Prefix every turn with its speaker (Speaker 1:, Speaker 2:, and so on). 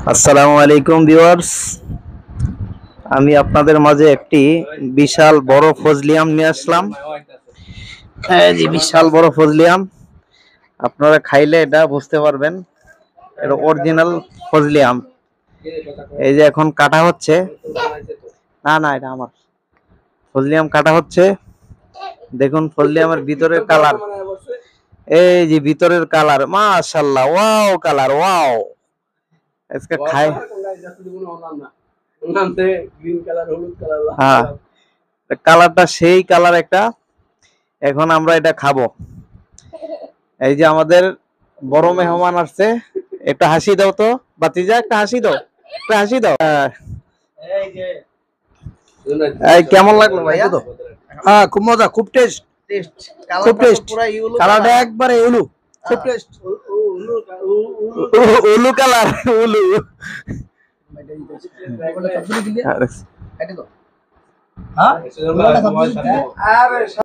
Speaker 1: আসসালামু আলাইকুম ভিউয়ার্স। আমি আপনাদের মাঝে একটি বিশাল বড় ফজলি আম নিয়ে আসলাম। এই যে বিশাল বড় ফজলি আম, আপনারা খাইলে এটা বুঝতে পারবেন এটা অরিজিনাল ফজলি আম। এই যে এখন কাটা হচ্ছে। না না, এটা আমার ফজলি আম কাটা হচ্ছে। দেখুন ফজলি আমের ভিতরের কালার, এই যে ভিতরের কালার, মাশাআল্লাহ, ওয়াও কালার, ওয়াও। আজকে খাই, হ্যাঁ, কালারটা সেই কালার একটা। এখন আমরা এটা খাবো। এই যে আমাদের বড় মেহমান আসছে, একটা হাসি দাও তো বাতিজা, একটা হাসি দাও, একটা হাসি দাও। এই কেমন লাগলো ভাইয়া?
Speaker 2: হ্যাঁ, খুব মজা, খুব টেস্ট,
Speaker 1: টেস্ট,
Speaker 2: খুব
Speaker 1: কালারটা তো
Speaker 2: টেস্ট।
Speaker 1: পুরা ইউলো
Speaker 2: কালারটা
Speaker 1: কালার।
Speaker 2: একবারে উলু, খুব টেস্ট।
Speaker 1: উলু কালার, উলু।
Speaker 2: হ্যাঁ